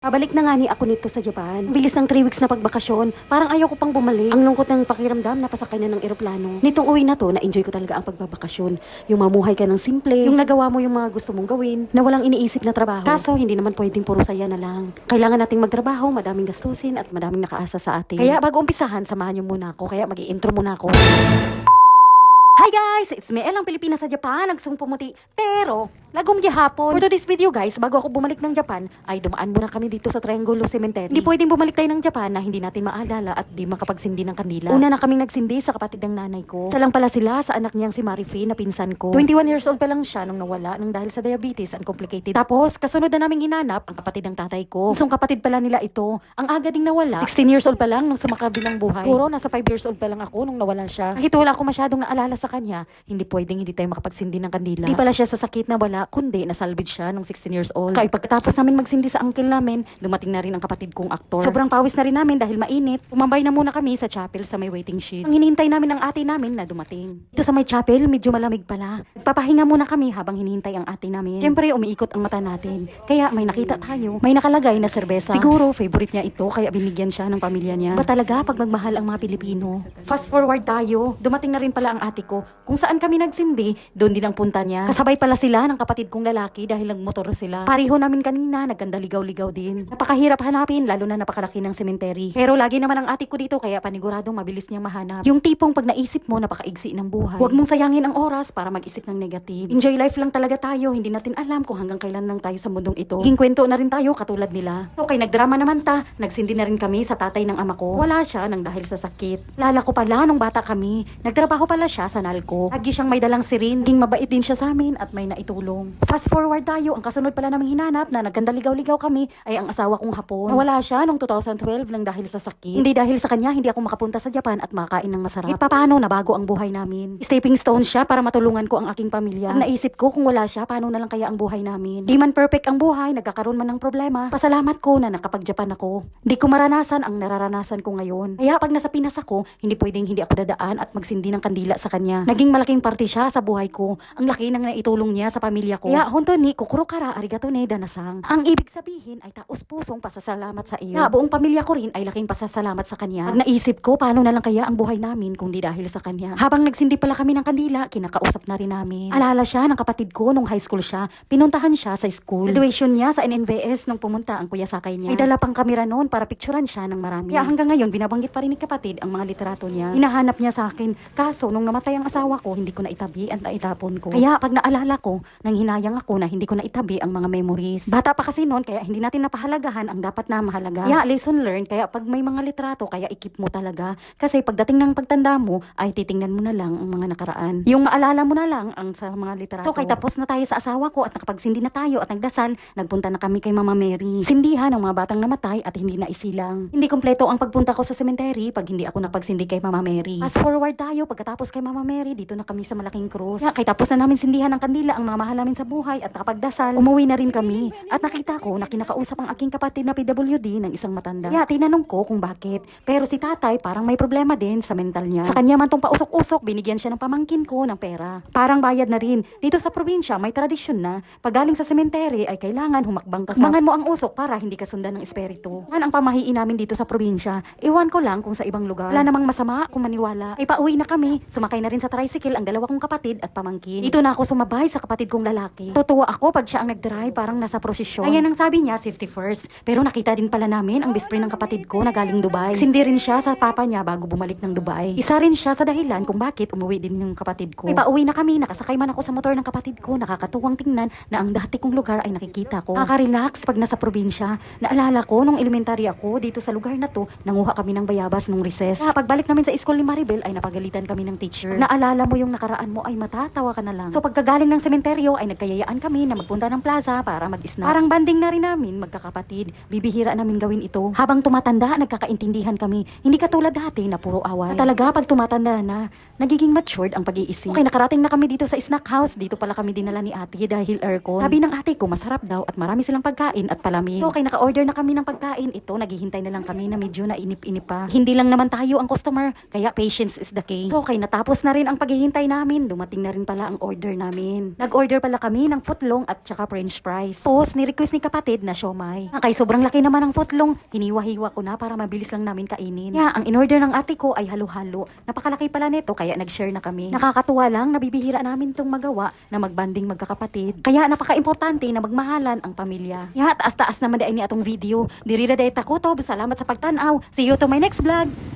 Pabalik na nga ni ako nito sa Japan. Ang bilis ng 3 weeks na pagbakasyon. Parang ayaw ko pang bumalik. Ang lungkot ng pakiramdam na pasakay na ng eroplano. Nitong uwi na to, na-enjoy ko talaga ang pagbabakasyon. Yung mamuhay ka ng simple, yung nagawa mo yung mga gusto mong gawin, na walang iniisip na trabaho. Kaso, hindi naman pwedeng puro saya na lang. Kailangan nating magtrabaho, madaming gastusin, at madaming nakaasa sa atin. Kaya bago umpisahan, samahan niyo muna ako. Kaya mag-i-intro muna ako. Hi guys! It's me, Elang Pilipinas sa Japan. Nagsung pumuti. Pero, lagom gihapon. For today's video guys, bago ako bumalik ng Japan, ay dumaan muna kami dito sa Triangulo Cemetery. Hindi pwedeng bumalik tayo ng Japan na hindi natin maalala at di makapagsindi ng kandila. Una na kaming nagsindi sa kapatid ng nanay ko. Isa lang pala sila sa anak niyang si Marife na pinsan ko. 21 years old pa lang siya nung nawala nang dahil sa diabetes and complicated. Tapos, kasunod na naming hinanap ang kapatid ng tatay ko. Isang kapatid pala nila ito. Ang aga ding nawala. 16 years old pa lang nung sumakabilang buhay. Puro nasa 5 years old pa lang ako nung nawala siya. Kahit wala ako masyadong naalala sa kanya, hindi pwedeng hindi tayo makapagsindi ng kandila. Hindi pala siya sa sakit na wala, kundi nasalvage siya nung 16 years old. Kaya pagkatapos namin magsindi sa uncle namin, dumating na rin ang kapatid kong aktor. Sobrang pawis na rin namin dahil mainit. Umambay na muna kami sa chapel sa may waiting sheet. Ang hinihintay namin ang ate namin na dumating. Dito sa may chapel, medyo malamig pala. Nagpapahinga muna kami habang hinihintay ang ate namin. Siyempre, umiikot ang mata natin. Kaya may nakita tayo. May nakalagay na serbesa. Siguro, favorite niya ito, kaya binigyan siya ng pamilya niya. Ba talaga pag magmahal ang mga Pilipino? Fast forward tayo. Dumating na rin pala ang ate ko. Kung saan kami nagsindi, doon din ang punta niya. Kasabay pala sila ng kapatid kong lalaki dahil nagmotor sila. Pareho namin kanina, nagkandaligaw-ligaw din. Napakahirap hanapin, lalo na napakalaki ng cemetery. Pero lagi naman ang ate ko dito, kaya paniguradong mabilis niyang mahanap. Yung tipong pag naisip mo, napakaigsi ng buhay. Huwag mong sayangin ang oras para mag-isip ng negative. Enjoy life lang talaga tayo, hindi natin alam kung hanggang kailan lang tayo sa mundong ito. Hinging kwento na rin tayo katulad nila. Okay, nagdrama naman ta. Nagsindi na rin kami sa tatay ng ama ko. Wala siya nang dahil sa sakit. Lala ko pala nung bata kami. Nagtrabaho pala siya sa Nalco. Lagi siyang may dalang sirin. Naging mabait din siya sa amin at may naitulong. Fast forward tayo, ang kasunod pala naming hinanap na nagkandaligaw-ligaw kami ay ang asawa kong Hapon. Nawala siya noong 2012 nang dahil sa sakit. Hindi dahil sa kanya, hindi ako makapunta sa Japan at makakain ng masarap. Paano nabago ang buhay namin? Stepping stone siya para matulungan ko ang aking pamilya. Ang naisip ko kung wala siya, paano na lang kaya ang buhay namin? Di man perfect ang buhay, nagkakaroon man ng problema. Pasalamat ko na nakapag-Japan ako. Di ko maranasan ang nararanasan ko ngayon. Kaya pag nasa Pinas ako, hindi pwedeng hindi ako dadaan at magsindi ng kandila sa kanya. Naging malaking parte siya sa buhay ko. Ang laki ng naitulong niya sa pamilya ko. Kaya honto ni kukurukara arigato ne danasang. Ang ibig sabihin ay taos-pusong pasasalamat sa iyo. Kaya buong pamilya ko rin ay laking pasasalamat sa kanya. Pag naisip ko paano na lang kaya ang buhay namin kung di dahil sa kanya. Habang nagsindi pala kami ng kandila, kinakausap na rin namin. Alala siya ng kapatid ko nung high school siya. Pinuntahan siya sa school. Graduation niya sa NNVS nung pumunta ang kuya sakay niya. May dala pang kamera noon para picturean siya ng marami. Kaya hanggang ngayon binabanggit pa rin ni kapatid ang mga literato niya. Hinahanap niya sa akin. Kaso nung namatay ang asawa ko, hindi ko na itabi at naitapon ko. Kaya pag naalala ko, nang hinayang ako na hindi ko na itabi ang mga memories. Bata pa kasi noon, kaya hindi natin napahalagahan ang dapat na mahalaga. Kaya lesson learned, kaya pag may mga litrato, kaya ikip mo talaga. Kasi pagdating ng pagtanda mo, ay titingnan mo na lang ang mga nakaraan. Yung maalala mo na lang ang sa mga litrato. So kay tapos na tayo sa asawa ko at nakapagsindi na tayo at nagdasal, nagpunta na kami kay Mama Mary. Sindihan ng mga batang namatay at hindi na isilang. Hindi kompleto ang pagpunta ko sa cemetery pag hindi ako napagsindi kay Mama Mary. Fast forward tayo, pagkatapos kay Mama Mary, dito na kami sa malaking krus. Kaya kay tapos na namin sindihan ng kandila ang mga mahal namin sa buhay at nakapagdasal, umuwi na rin kami. At nakita ko na kinakausap ang aking kapatid na PWD ng isang matanda. Kaya tinanong ko kung bakit. Pero si tatay parang may problema din sa mental niya. Sa kanya man tong pausok-usok, binigyan siya ng pamangkin ko ng pera. Parang bayad na rin. Dito sa probinsya, may tradisyon na pag galing sa sementeryo ay kailangan humakbang ka sa bangan mo ang usok para hindi ka sundan ng espiritu. Yan ang pamahiin namin dito sa probinsya. Iwan ko lang kung sa ibang lugar. Wala namang masama kung maniwala. Ay pauwi na kami. Sumakay na rin sa tricycle ang dalawa kong kapatid at pamangkin. Dito na ako sumabay sa kapatid kong lalaki. Tutuwa ako pag siya ang nag-drive, parang nasa prosesyon. Ayan ang sabi niya, safety first. Pero nakita din pala namin ang best friend ng kapatid ko na galing Dubai. Sindi rin siya sa papa niya bago bumalik ng Dubai. Isa rin siya sa dahilan kung bakit umuwi din yung kapatid ko. Ay pauwi na kami, nakasakay man ako sa motor ng kapatid ko. Nakakatuwang tingnan na ang dati kong lugar ay nakikita ko. Nakaka-relax pag nasa probinsya. Naalala ko nung elementary ako dito sa lugar na to, nanguha kami ng bayabas nung recess. Pagbalik namin sa school ni Maribel ay napagalitan kami ng teacher. Naalala mo yung nakaraan mo ay matatawa ka na lang. So pagkagaling ng sementeryo ay nagkayayaan kami na magpunta ng plaza para mag-snack. Parang banding na rin namin magkakapatid. Bibihira namin gawin ito. Habang tumatanda, nagkakaintindihan kami. Hindi katulad dati na puro away. Talaga pag tumatanda na, nagiging matured ang pag-iisip. Okay, nakarating na kami dito sa snack house. Dito pala kami dinala ni ate dahil aircon. Sabi ng ate ko, masarap daw at marami silang pagkain at palamig. So, okay, naka-order na kami ng pagkain. Ito, naghihintay na lang kami na medyo nainip-inip pa. Hindi lang naman tayo ang customer, kaya patience is the key. So, okay, natapos na rin rin ang paghihintay namin, dumating na rin pala ang order namin. Nag-order pala kami ng footlong at tsaka french fries. Tapos, ni-request ni kapatid na siomay. Kay sobrang laki naman ng footlong, hiniwa-hiwa ko na para mabilis lang namin kainin. Ang in-order ng ate ko ay halo-halo. Napakalaki pala nito, kaya nag-share na kami. Nakakatuwa lang, nabibihira namin tong magawa na magbanding magkakapatid. Kaya napaka-importante na magmahalan ang pamilya. Taas-taas naman dahil ni atong video. Dirira dahil takutob. Salamat sa pagtanaw. See you to my next vlog.